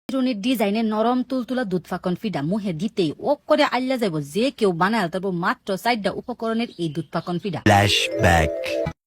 চিরুনির ডিজাইনে নরম তুলতুলা দুধ ফাকন ফিডা মুহে দিতেই ও করে আল্লা যাইব যে কেউ বানায় তারপর মাত্র 4টা উপকরণের এই দুধ ফাকন ফিডা। ফ্ল্যাশব্যাক।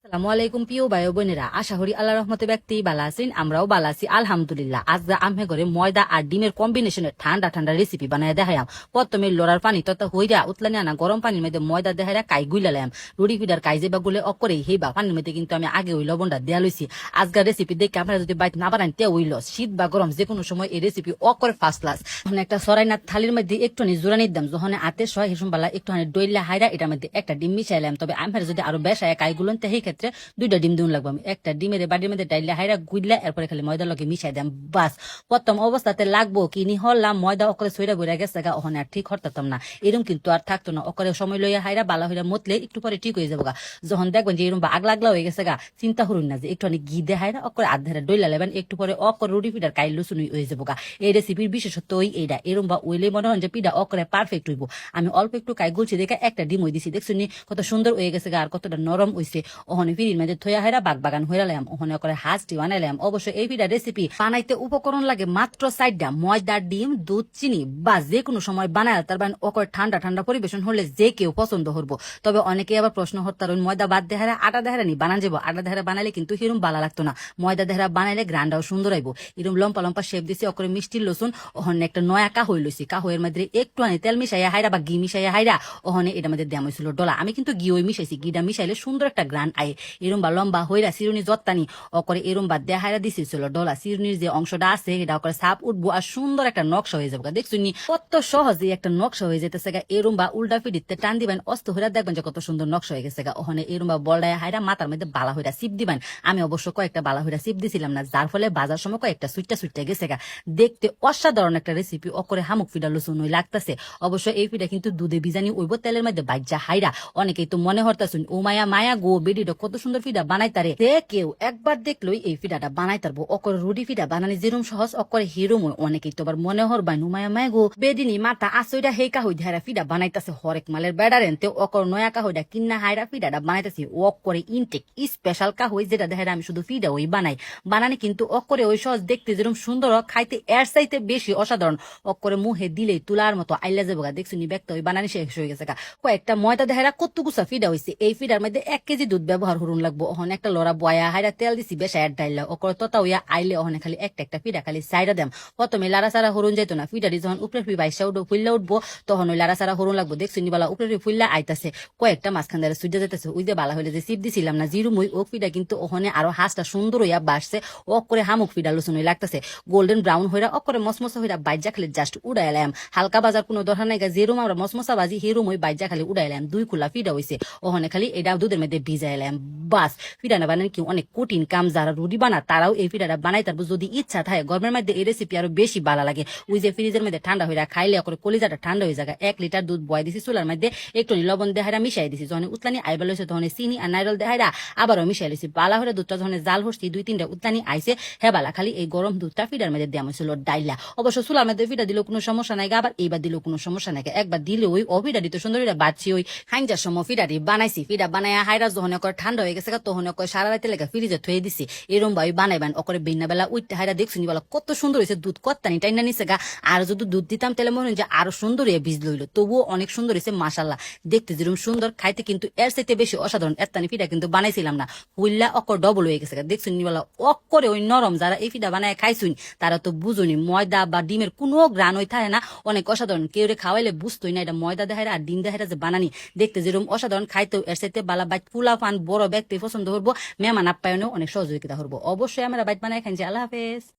আসসালামু আলাইকুম প্রিয় ভাই বোনেরা, আশা করি আল্লাহ রহমতে ব্যক্তি বালা আছেন, আমরাও বালা আছি আলহামদুলিল্লাহ। আজ আমে ঘরে ময়দা আর ডিমের কম্বিনেশনের ঠান্ডা ঠান্ডা রেসিপি বানায় দেখাইম। প্রথমে লড়ার পানি তথা হইরা উতলানি আনা গরম পানির মধ্যে ময়দা দেখাইরা কাই গুইলালাম। রুটি ফিডার কাই যেবা গুলে অকরে হেবা পানির মধ্যে কিন্তু আমি আগে ওই লবণটা দেয়া লইছি। আজকের রেসিপি দেখে আপনারা যদি বাইক না বানান তে ওইল শীত বা গরম যে কোনো সময় এই রেসিপি অকরে ফার্স্ট ক্লাস। এখন একটা সরাই না থালির মধ্যে একটুখানি জোরানি দাম যখন আতে সয় হেসুম বালা একটুখানি ডইলা হাইরা এটার মধ্যে একটা ডিম মিশাইলাম। তবে আমি যদি আরো বেশায় কাই গুলন তে সেই ক্ষেত্রে 2টা ডিম দিন লাগবে। আমি একটা ডিমের বাড়ির মধ্যে ডাইলে হাইরা গুইলা এরপরে খালি ময়দা লগে মিশাই দাম বাস। প্রথম অবস্থাতে লাগবো কিনি হলাম ময়দা অকরে সইরা বইরা গেছে গা, ওখানে আর ঠিক হরতাম না, এরকম কিন্তু আর থাকতো না। অকরে সময় লইয়া হাইরা বালা হইরা মতলে একটু পরে ঠিক হয়ে যাবো গা। যখন দেখবেন যে এরকম আগলা আগলা হয়ে গেছে গা, চিন্তা করুন না যে একটু অনেক ঘি দে হাইরা অকরে আধারে ডইলা লেবেন, একটু পরে অকরে রুটি পিঠার কাইল লুচুনি হয়ে যাবো গা। এই রেসিপির বিশেষত্ব ওই এইটা, এরম বা ওইলে মনে হয় যে পিঠা অকরে পারফেক্ট হইব। আমি অল্প একটু কাই গুলছি দেখে একটা ডিম হয়ে দিছি, দেখছি কত সুন্দর হয়ে গেছে গা আর কতটা নরম হয়েছে। ওখানে ফিরির মধ্যে থইয়া হাইরা বাগান হইরালাম, ওখানে করে হাঁসটি বানাইলাম। অবশ্য এই পিঠা রেসিপি বানাইতে উপকরণ লাগে মাত্র 4টা, ময়দা ডিম দুধ চিনি বা যে কোনো সময় বানায় তার মানে অকর ঠান্ডা ঠান্ডা পরিবেশন হলে যে কেউ পছন্দ করবো। তবে অনেকে আবার প্রশ্ন হতার ময়দা বাদ দেহারা আটা দেহারা নি বানান যাবো। আটা দেহারা বানাইলে কিন্তু হিরুম বালা লাগতো না, ময়দা দেহারা বানাইলে গ্রান্ডাও সুন্দর আইব। এরম লম্পা লম্পা শেপ দিছি অকরে মিষ্টি লসুন। ওখানে একটা নয়া কাহই লইছি, কাহইয়ের মধ্যে একটু আনি তেল মিশাইয়া হাইরা বা ঘি মিশাইয়া হাইরা ওখানে এটার মধ্যে দেওয়া হয়েছিল ডলা। আমি কিন্তু ঘি ওই মিশাইছি, ঘিটা মিশাইলে সুন্দর একটা গ্রান্ড আয়। এরম বা লম্বা হইরা চিরুনি যত্তানি অকরে এরম বাদ দেহাইরা দিছিল ডলা। চিরুনির যে অংশটা আছে এটা অকরে সাপ উঠবো আর সুন্দর একটা নকশা হয়ে যাবে। দেখছুনি কত সহজে একটা নকশা হয়ে যেতেছে গা। এরম বা উল্টা ফিডিতে টান দিবেন অস্ত হইরা দেখবেন যে কত সুন্দর নকশা হয়ে গেছে গা। ওখানে এরম বা বলডায় হাইরা মাথার মধ্যে বালা হইরা সিপ দিবেন। আমি অবশ্য কয়েকটা বালা হইরা সিপ দিছিলাম না, যার ফলে বাজার সময় কয়েকটা সুইটটা গেছে গা। দেখতে অসাধারণ একটা রেসিপি, অকরে হামুক ফিডা লুচুন ওই লাগতেছে। অবশ্য এই ফিডা কিন্তু দুধে বিজানি ওইব তেলের মধ্যে বাইজা হাইরা। অনেকেই তো মনে হরতাছুন ও মায়া মায়া গো বেডিটা কত সুন্দর ফিডা বানাইতারে। কেউ একবার দেখলোই এই ফিডাটা বানাই তারবো। অকর রুটি ফিডা বানানি যেরম সহজ অকরে হিরোম। অনেকেই তো আবার মনে হরবাই নুমায়া মায়া গো বেদিনী মাথা আসইটা হেই কাহই ধারা ফিডা বানাইতাছে হরেক মালের বেড়ারেন তে অকর নয়া কাহইটা কিন্না হাইরা ফিডাটা বানাইতাছে অকরে ইনটেক স্পেশাল কাহই যেটা দেখায় আমি শুধু ফিডা ওই বানাই। বানানি কিন্তু অকরে ওই সহজ, দেখতে যেরকম সুন্দর খাইতে এর চাইতে বেশি অসাধারণ। অকরে মুহে দিলেই তুলার মতো আইলা যাবো গা। দেখছুনি ব্যক্ত ওই বানানি শেষ হয়ে গেছে গা। কয়েকটা ময়দা দেখারা কতগুছা ফিডা হয়েছে। এই ফিডার মধ্যে 1 কেজি দুধ ব্যবহার করুন লাগবো। ওখানে একটা লড়া বয়া হাইরা তেল দিছি বেশা এর ডাইলা অকর ততা হইয়া আইলে ওখানে খালি একটা ফিডা খালি সাইডা দেম। প্রথমে লাড়া সারা হরুন যাইতো না, ফিডারি যখন উপরে বাইশা উঠবো ফুল্লা উঠবো তখন ওই লাড়া সারা হরুন লাগবো। দেখছুনি বালা উপরে ফুল্লা আইতাছে, কয়েকটা মাঝখান দ্বারা সুইজা যেতেছে। ওই যে বালা হইলে যে সিপ দিছিলাম না জিরু মই ও ফিডা কিন্তু ওখানে আরো হাঁসটা সুন্দর হইয়া বাসছে। ওক করে হামুক ফিডা লুচুন হই লাগতেছে গোল্ডেন ব্রাউন হইরা অকরে মসমসা হইরা বাইজা খালি জাস্ট উড়াইলাম। হালকা বাজার কোনো দরকার নাই গা, যেরুম আমরা মসমসা বাজি হেরুম ওই বাইজা খালি উড়াইলাম। 2 খোলা ফিডা হইছে, ওখানে খালি এটা দুধের মধ্যে ভিজাইলাম বাস। ফিডা না বানান কি অনেক কঠিন কাম, যারা রুটি বানা তারাও এই ফিডাটা বানাই তারপর যদি ইচ্ছা থাকে। গরমের মধ্যে এই রেসিপি আরো বেশি ভালো লাগে। ওই যে ফ্রিজের মধ্যে ঠান্ডা হইরা খাইলে করে কলিজাটা ঠান্ডা হয়ে যায়। 1 লিটার দুধ বয় দিছি চুলার মধ্যে, একটু লবণ দেহারা মিশাই দিছি। যখন উতলানি আইবার লইছে তখন চিনি আর নাইরল দেহারা আবারও মিশাই দিছি। বালা হইরা দুধটা যখন জাল হচ্ছি 2-3টা উতলানি আইছে হে বালা খালি এই গরম দুধটা ফিডার মধ্যে দেওয়া হয়েছিল ডাইলা। অবশ্য চুলার মধ্যে ফিডা দিলেও কোনো সমস্যা নাই, আবার এইবার দিলেও কোনো সমস্যা নাই। একবার দিলে ওই অফিডা দিতে সুন্দর হইরা বাচ্ছি। ওই খাইজার সময় ফিডারি বানাইছি, ফিডা বানাইয়া হাইরা যখন করে ঠান্ডা হয়ে গেছে তখন করে সারা রাতে লেগে ফ্রিজে থয়ে দিছি। এরম ভাই বানাইবেন অকরে বিনা বেলা উইটা হাইরা দেখছুনি বলা কত সুন্দর হয়েছে। দুধ কত্তানি টাইনা নিছে গা। আর যদি দুধ দিতাম তাহলে মনে হয় যে আরো সুন্দর হয়ে বীজ লইল। তবুও অনেক সুন্দর হয়েছে মাশাল্লাহ। দেখতে যেরকম সুন্দর খাইতে কিন্তু এর চাইতে বেশি অসাধারণ। এত্তানি ফিডা কিন্তু বানাইছিলাম না, হুইল্লা অকর ডবল হয়ে গেছে গা। দেখছুনি বলা অকরে ওই নরম যারা এই ফিডা বানায় খাইছুন তারা তো বুঝুনি ময়দা বা ডিমের কোনো গ্রান ওই থাকে না, অনেক অসাধারণ। কেউ খাওয়াইলে বুঝতোই না এটা ময়দা দেখায় আর ডিম দেখায় যে বানানি। দেখতে যেরকম অসাধারণ খাইতেও এর চাইতে বালা বাইট ফুলা ফান বড় ব্যক্তি পছন্দ করবো, মেহমান আপ্যায়নেও অনেক সহযোগিতা করবো। অবশ্যই আমরা বাইট বানাই খাইছি। আল্লাহ হাফেজ।